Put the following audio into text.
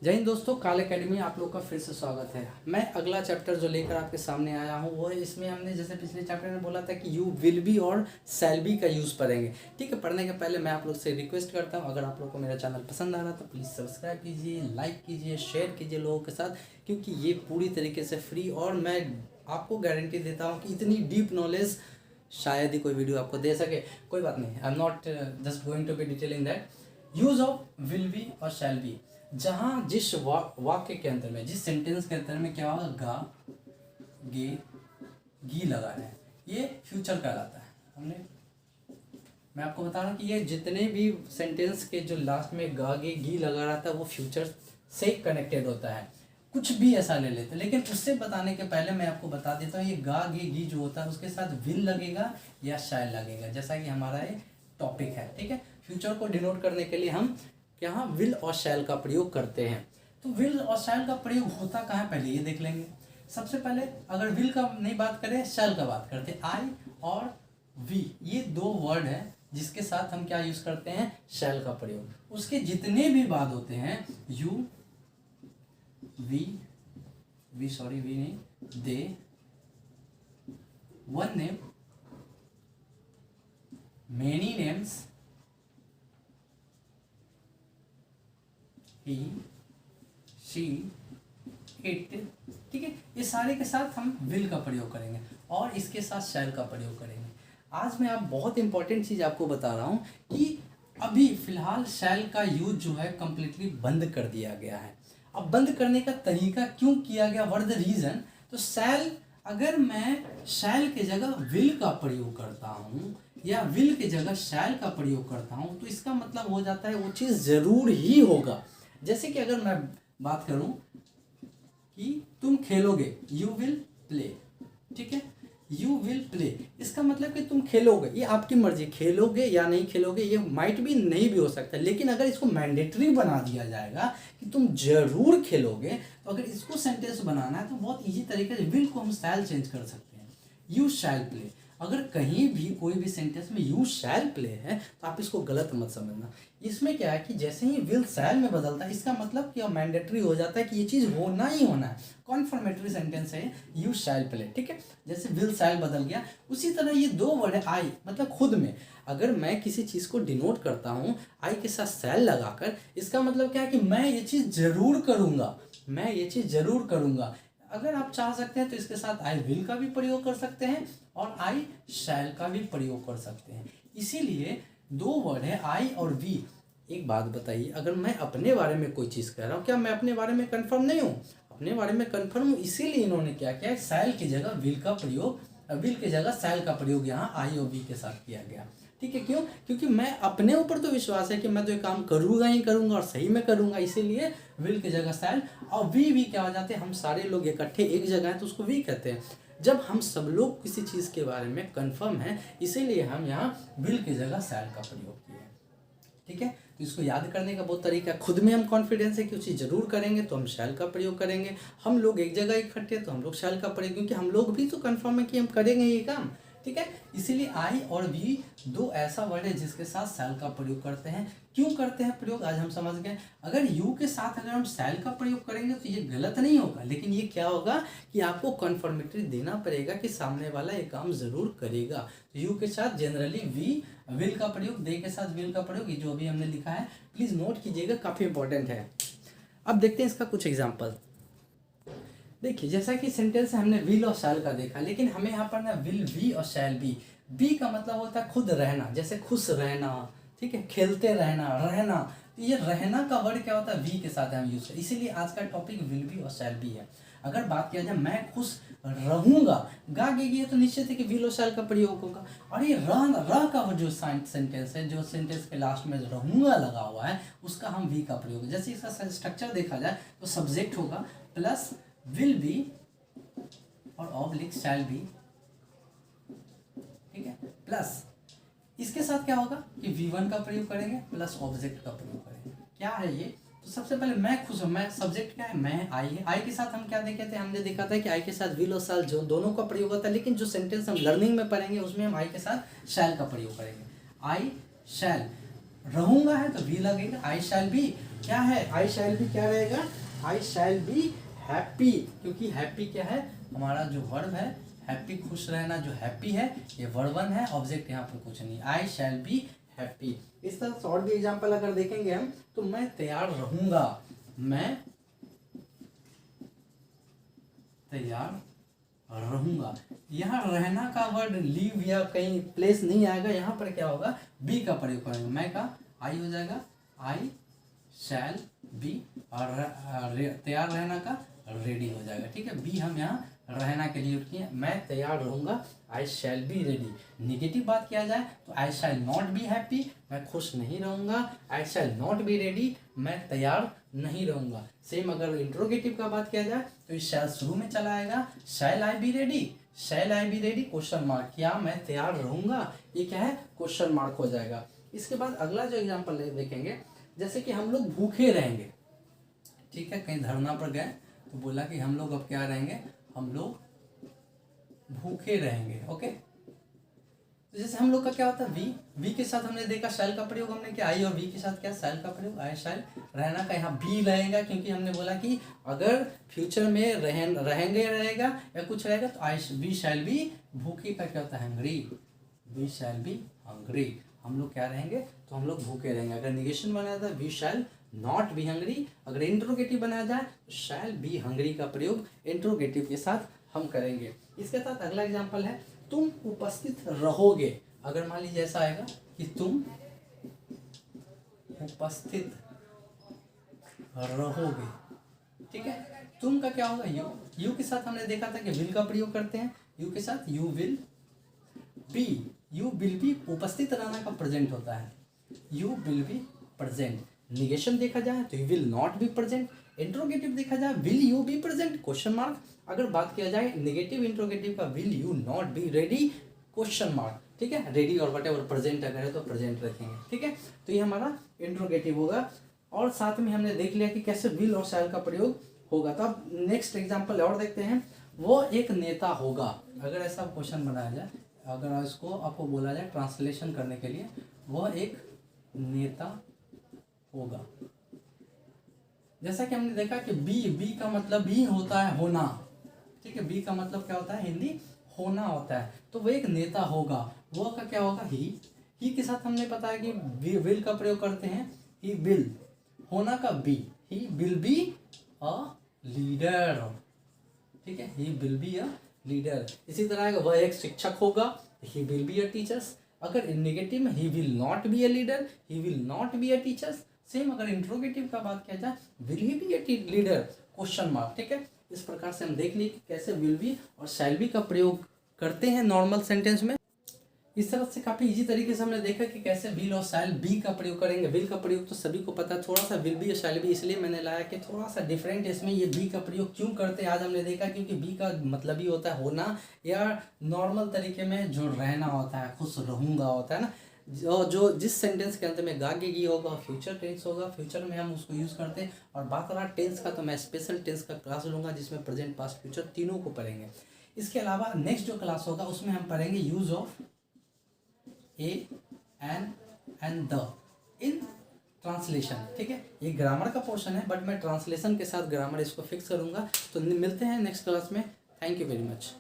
जय हिंद दोस्तों, काल एकेडमी आप लोग का फिर से स्वागत है। मैं अगला चैप्टर जो लेकर आपके सामने आया हूँ वो है, इसमें हमने जैसे पिछले चैप्टर में बोला था कि यू विल बी और शैल बी का यूज़ पढ़ेंगे। ठीक है, पढ़ने के पहले मैं आप लोग से रिक्वेस्ट करता हूँ, अगर आप लोग को मेरा चैनल पसंद आ रहा तो प्लीज़ सब्सक्राइब कीजिए, लाइक कीजिए, शेयर कीजिए लोगों के साथ, क्योंकि ये पूरी तरीके से फ्री और मैं आपको गारंटी देता हूँ कि इतनी डीप नॉलेज शायद ही कोई वीडियो आपको दे सके। कोई बात नहीं, I am not just going to be detail in that. Use of will be और शैल बी, जहाँ जिस वाक्य के अंतर में, जिस सेंटेंस के अंतर में क्या होगा, गा गे गी लगा है, ये फ्यूचर कहलाता है। मैं आपको बता रहा हूँ कि ये जितने भी सेंटेंस के जो लास्ट में गा गे गी लगा रहता है वो फ्यूचर से कनेक्टेड होता है। कुछ भी ऐसा ले लेते हैं, लेकिन उससे बताने के पहले मैं आपको बता देता हूँ ये गा गे गी जो होता है उसके साथ विल लगेगा या शैल लगेगा, जैसा कि हमारा ये टॉपिक है। ठीक है, फ्यूचर को डिनोट करने के लिए हम यहाँ विल और शैल का प्रयोग करते हैं। तो विल और शैल का प्रयोग होता कहाँ है, पहले ये देख लेंगे। सबसे पहले अगर विल का नहीं बात करें, शैल का बात करते हैं। आई और वी, ये दो वर्ड है जिसके साथ हम क्या यूज करते हैं, शैल का प्रयोग। उसके जितने भी बाद होते हैं, यू वी नहीं, they, one name, many names, he, she, it. ठीक है, ये सारे के साथ हम विल का प्रयोग करेंगे और इसके साथ शैल का प्रयोग करेंगे। आज मैं आप बहुत इंपॉर्टेंट चीज़ आपको बता रहा हूँ कि अभी फिलहाल शैल का यूज जो है कम्प्लीटली बंद कर दिया गया है। अब बंद करने का तरीका क्यों किया गया, व्हाट द रीज़न? तो शैल, अगर मैं शैल के जगह विल का प्रयोग करता हूँ या विल के जगह शैल का प्रयोग करता हूँ तो इसका मतलब हो जाता है वो चीज़ ज़रूर ही होगा। जैसे कि अगर मैं बात करूं कि तुम खेलोगे, यू विल प्ले। ठीक है, यू विल प्ले, इसका मतलब कि तुम खेलोगे, ये आपकी मर्जी, खेलोगे या नहीं खेलोगे, ये माइट भी नहीं भी हो सकता। लेकिन अगर इसको मैंडेटरी बना दिया जाएगा कि तुम जरूर खेलोगे, तो अगर इसको सेंटेंस बनाना है तो बहुत इजी तरीके से विल को हम शैल चेंज कर सकते हैं, यू शैल प्ले। अगर कहीं भी कोई भी सेंटेंस में यू शैल प्ले है तो आप इसको गलत मत समझना। इसमें क्या है कि जैसे ही विल शैल में बदलता है, इसका मतलब कि मैंडेटरी हो जाता है कि ये चीज़ होना ही होना है। कॉन्फर्मेटरी सेंटेंस है यू शैल प्ले। ठीक है, जैसे विल शैल बदल गया, उसी तरह ये दो वर्ड है आई, मतलब खुद में अगर मैं किसी चीज़ को डिनोट करता हूँ आई के साथ शैल लगाकर, इसका मतलब क्या है कि मैं ये चीज़ जरूर करूँगा, मैं ये चीज़ जरूर करूँगा। अगर आप चाह सकते हैं तो इसके साथ आई विल का भी प्रयोग कर सकते हैं और आई शैल का भी प्रयोग कर सकते हैं। इसीलिए दो वर्ड है आई और वी। एक बात बताइए, अगर मैं अपने बारे में कोई चीज़ कह रहा हूँ, क्या मैं अपने बारे में कंफर्म नहीं हूँ? अपने बारे में कंफर्म हूँ, इसीलिए इन्होंने क्या किया, शैल की जगह विल का प्रयोग, विल की जगह शैल का प्रयोग यहाँ आई और वी के साथ किया गया। ठीक है, क्यों? क्योंकि मैं अपने ऊपर तो विश्वास है कि मैं तो ये काम करूँगा ही करूँगा और सही में करूँगा, इसीलिए विल की जगह शैल। और वी क्या हो जाते हैं, हम सारे लोग इकट्ठे एक जगह हैं तो उसको वी कहते हैं। जब हम सब लोग किसी चीज़ के बारे में कंफर्म हैं, इसीलिए हम यहाँ विल की जगह शैल का प्रयोग किए। ठीक है, तो इसको याद करने का बहुत तरीका है। खुद में हम कॉन्फिडेंस है कि उसे जरूर करेंगे तो हम शैल का प्रयोग करेंगे। हम लोग एक जगह इकट्ठे तो हम लोग शैल का प्रयोग, क्योंकि हम लोग भी तो कंफर्म है कि हम करेंगे ये काम। ठीक है, इसीलिए आई और वी दो ऐसा वर्ड है जिसके साथ शैल का प्रयोग करते हैं। क्यों करते हैं प्रयोग, आज हम समझ गए। अगर यू के साथ अगर हम शैल का प्रयोग करेंगे तो ये गलत नहीं होगा, लेकिन ये क्या होगा कि आपको कन्फर्मेटरी देना पड़ेगा कि सामने वाला ये काम जरूर करेगा। तो यू के साथ जनरली वी विल का प्रयोग, दे के साथ विल का प्रयोग, ये जो अभी हमने लिखा है प्लीज नोट कीजिएगा, काफी इंपॉर्टेंट है। अब देखते हैं इसका कुछ एग्जाम्पल। देखिए, जैसा कि सेंटेंस हमने विल और शैल का देखा, लेकिन हमें यहाँ पर ना विल बी और शैल बी। बी का मतलब होता है खुद रहना, जैसे खुश रहना, ठीक है, खेलते रहना, रहना। तो ये रहना का वर्ड क्या होता है, वी के साथ हम यूज करते हैं, इसीलिए आज का टॉपिक विल बी और शैल बी है। अगर बात किया जाए मैं खुश रहूंगा, गा गे तो निश्चित है कि विल और शैल का प्रयोग होगा। और ये रह का जो सेंटेंस है, जो सेंटेंस के लास्ट में रहूंगा लगा हुआ है, उसका हम वी का प्रयोग। जैसे इसका स्ट्रक्चर देखा जाए तो सब्जेक्ट होगा प्लस विल बी और ऑब्लिक शैल बी। ठीक है, प्लस इसके साथ क्या होगा कि V1 का प्रयोग करेंगे प्लस ऑब्जेक्ट का प्रयोग करेंगे। क्या है ये, तो सबसे पहले मैं खुश हूं, मैं सब्जेक्ट क्या है, मैं आई है। आई के साथ हम क्या देखे थे, हमने देखा था कि आई के साथ विल और शैल जो दोनों का प्रयोग होता है, लेकिन जो सेंटेंस हम लर्निंग में पढ़ेंगे उसमें हम आई के साथ शैल का प्रयोग करेंगे। आई शैल, रहूंगा है तो वी लगेगा, आई शैल बी क्या है, आई शैल बी क्या रहेगा, आई शैल बी हैप्पी, क्योंकि हैप्पी क्या है हमारा जो वर्ब है, हैप्पी खुश रहना जो हैप्पी है ये वर्ब वन है, ऑब्जेक्ट यहाँ पर कुछ नहीं, आई शैल बी हैप्पी। इस तरह से और भी एग्जांपल अगर देखेंगे हम तो मैं तैयार रहूंगा, मैं तैयार रहूंगा, यहाँ रहना का वर्ड लीव या कहीं प्लेस नहीं आएगा, यहाँ पर क्या होगा बी का प्रयोग करेंगे, मैं का आई हो जाएगा, आई शैल बी, और तैयार रहना का रेडी हो जाएगा, ठीक है। बी हम यहाँ रहना के लिए यूज किए, मैं तैयार रहूंगा, आई शैल बी रेडी। निगेटिव बात किया जाए तो आई शैल नॉट बी हैप्पी, मैं खुश नहीं रहूंगा, आई शैल नॉट बी रेडी, मैं तैयार नहीं रहूंगा। सेम अगर इंट्रोगेटिव का बात किया जाए तो इस शैल शुरू में चला आएगा, shall I be ready, shall I be ready question mark, क्या मैं तैयार रहूंगा, ये क्या है क्वेश्चन मार्क हो जाएगा। इसके बाद अगला जो एग्जाम्पल देखेंगे, जैसे कि हम लोग भूखे रहेंगे, ठीक है, कहीं धरना पर गए तो बोला कि हम लोग अब क्या रहेंगे, हम लोग भूखे रहेंगे, ओके। तो जैसे हम लोग का क्या होता है वी, वी के साथ हमने देखा शैल का प्रयोग हमने किया, आई और वी के साथ क्या शैल का प्रयोग, आई शैल, रहना का यहाँ बी रहेगा, क्योंकि हमने बोला कि अगर फ्यूचर में रहेंगे रहेगा या कुछ रहेगा तो आई वी शैल बी, भूखे का क्या होता है hungry, we shall be hungry, हम लोग क्या रहेंगे तो हम लोग भूखे रहेंगे। अगर निगेशन बनाया जाए we shall not be hungry, अगर इंट्रोगेटिव बनाया जाए तो शैल बी हंग्री का प्रयोग इंट्रोगेटिव के साथ हम करेंगे। इसके साथ अगला एग्जांपल है तुम उपस्थित रहोगे, अगर मान लीजिए ऐसा आएगा कि तुम उपस्थित रहोगे, ठीक है। तुम का क्या होगा यू, यू के साथ हमने देखा था कि विल का प्रयोग करते हैं, यू के साथ you will be, you will be उपस्थित रहना का प्रेजेंट होता है, you will be present. Negation देखा जाए तो you will not be present, interrogative देखा जाए will you be present question mark, अगर बात किया जाए नेगेटिव इंट्रोगेटिव का will you not be ready question mark, ठीक है। रेडी और वट एवर प्रेजेंट अगर है तो प्रेजेंट रखेंगे, ठीक है। तो ये हमारा इंट्रोगेटिव होगा, और साथ में हमने देख लिया कि कैसे विल और शैल का प्रयोग होगा। तो अब नेक्स्ट एग्जाम्पल और देखते हैं, वो एक नेता होगा, अगर ऐसा क्वेश्चन बनाया जाए, अगर इसको आपको बोला जाए ट्रांसलेशन करने के लिए, वह एक नेता होगा। जैसा कि हमने देखा कि बी, बी का मतलब भी होता है होना, ठीक है, बी का मतलब क्या होता है हिंदी होना होता है, तो वो एक नेता होगा, वो का क्या होगा ही के साथ हमने पता है कि विल का प्रयोग करते हैं, ही विल, होना का be, he will be a leader, ठीक है, he will be a leader. इसी तरह वह एक शिक्षक होगा, he will be a teachers, अगर नेगेटिव में he will not be a leader, he will not be a teachers. Same अगर इंट्रोगेटिव का बात किया जाए will he be a leader question mark, ठीक है। इस प्रकार से हम देख लिए कि कैसे विल बी और शैल बी का प्रयोग करते हैं नॉर्मल सेंटेंस में। इस तरह से काफ़ी इजी तरीके से हमने देखा कि कैसे विल और शैल बी का प्रयोग करेंगे। विल का प्रयोग तो सभी को पता है, थोड़ा सा विल बी और शैल बी इसलिए मैंने लाया कि थोड़ा सा डिफरेंट इसमें ये बी का प्रयोग क्यों करते हैं आज हमने देखा, क्योंकि बी का मतलब ही होता है होना या नॉर्मल तरीके में जो रहना होता है, खुश रहूँगा होता है ना, जो जिस सेंटेंस के अंत में गागे होगा फ्यूचर टेंस होगा, फ्यूचर में हम उसको यूज़ करते हैं। और बात रहा टेंस का तो मैं स्पेशल टेंस का क्लास लूँगा जिसमें प्रेजेंट पास्ट फ्यूचर तीनों को पढ़ेंगे। इसके अलावा नेक्स्ट जो क्लास होगा उसमें हम पढ़ेंगे use of a an the in translation, ठीक है। ये ग्रामर का पोर्शन है बट मैं ट्रांसलेशन के साथ ग्रामर इसको फिक्स करूँगा। तो मिलते हैं नेक्स्ट क्लास में। Thank you very much.